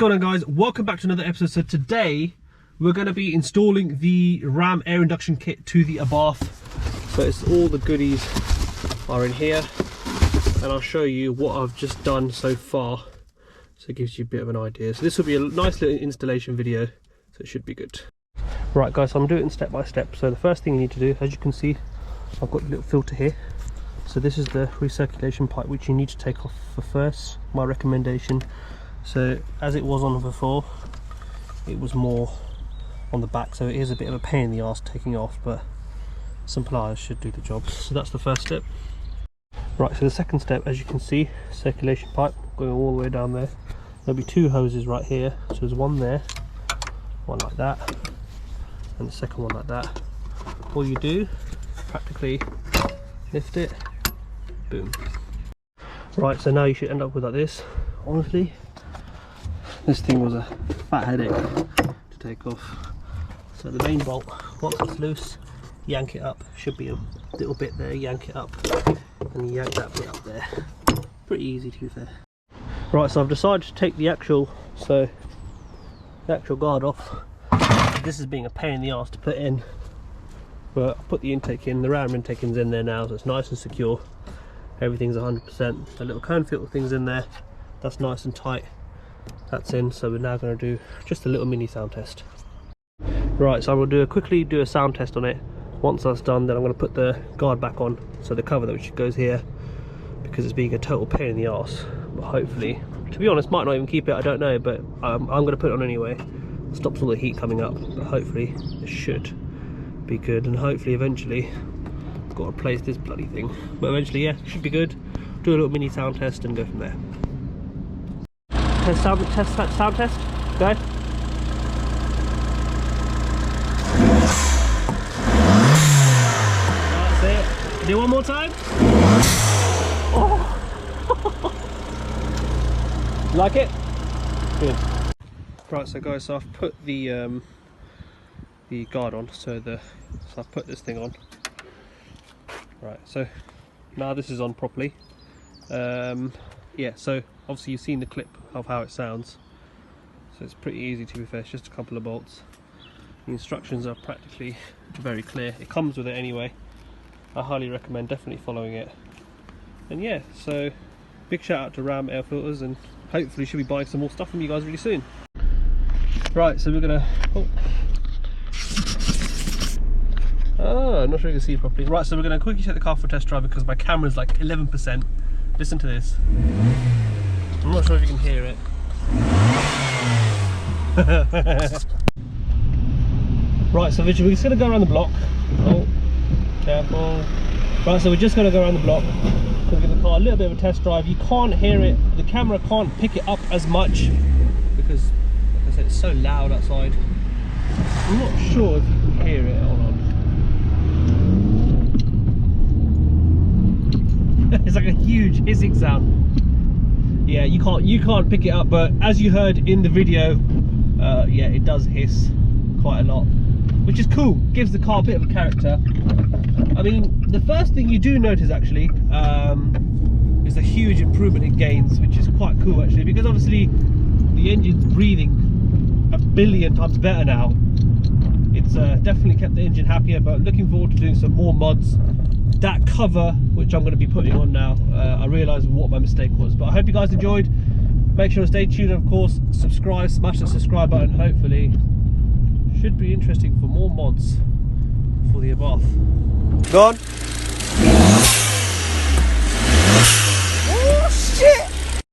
going on, guys? Welcome back to another episode. So today we're going to be installing the RAMAIR induction kit to the Abarth. So it's all the goodies are in here, and I'll show you what I've just done so far, so it gives you a bit of an idea. So this will be a nice little installation video, so it should be good. Right guys, so I'm doing it step by step. So the first thing you need to do, as you can see, I've got a little filter here. So this is the recirculation pipe which you need to take off for first, my recommendation. So as it was on before, it was more on the back, so it is a bit of a pain in the arse taking off, but some pliers should do the job. So that's the first step. Right, so the second step, as you can see, circulation pipe going all the way down there. There'll be two hoses right here, so there's one there, one like that, and the second one like that. All you do, practically lift it, boom. Right, so now you should end up with like this. Honestly, this thing was a fat headache to take off. So the main bolt, once it's loose, yank it up. Should be a little bit there, yank it up, and you yank that bit up there. Pretty easy, to be fair. Right, so I've decided to take the actual guard off. This is being a pain in the arse to put in, but I put the intake in. The RAM intake is in there now, so it's nice and secure. Everything's 100%. The little cone filter thing's in there. That's nice and tight. That's in. So we're now going to do just a little mini sound test. Right, so I'm going to quickly do a sound test on it. Once that's done, then I'm going to put the guard back on, so the cover which goes here, because it's being a total pain in the arse. But hopefully, to be honest, might not even keep it, I don't know, but I'm going to put it on anyway. Stops all the heat coming up, but hopefully it should be good, and hopefully eventually I've got to replace this bloody thing, but eventually, yeah, should be good. Do a little mini sound test and go from there. Sound test, go. That's it. Do one more time. Oh. Like it? Good. Right, so guys, so I've put the guard on, so I've put this thing on. Right, so now this is on properly. Yeah, so obviously you've seen the clip of how it sounds, so it's pretty easy, to be fair. It's just a couple of bolts. The instructions are practically very clear. It comes with it anyway. I highly recommend definitely following it. And yeah, so big shout out to RAMAIR filters, and hopefully should be buying some more stuff from you guys really soon. Right, so we're gonna I'm not sure you can see it properly. Right, so we're gonna quickly take the car for a test drive because my camera's like 11%. Listen to this. I'm not sure if you can hear it. Right, so we're just gonna go around the block. Oh, careful. Right, so we're just gonna go around the block. We'll give the car a little bit of a test drive. You can't hear it. The camera can't pick it up as much because, like I said, it's so loud outside. I'm not sure if you can hear it or not. It's like a huge hissing sound. Yeah, you can't pick it up, but as you heard in the video, yeah, it does hiss quite a lot, which is cool. Gives the car a bit of a character. I mean, the first thing you do notice actually is a huge improvement in gains, which is quite cool actually, because obviously the engine's breathing a billion times better now. It's definitely kept the engine happier, but looking forward to doing some more mods. That cover, which I'm going to be putting on now, I realised what my mistake was. But I hope you guys enjoyed. Make sure to stay tuned, and of course subscribe, smash the subscribe button. Hopefully should be interesting for more mods for the Abarth. Go on.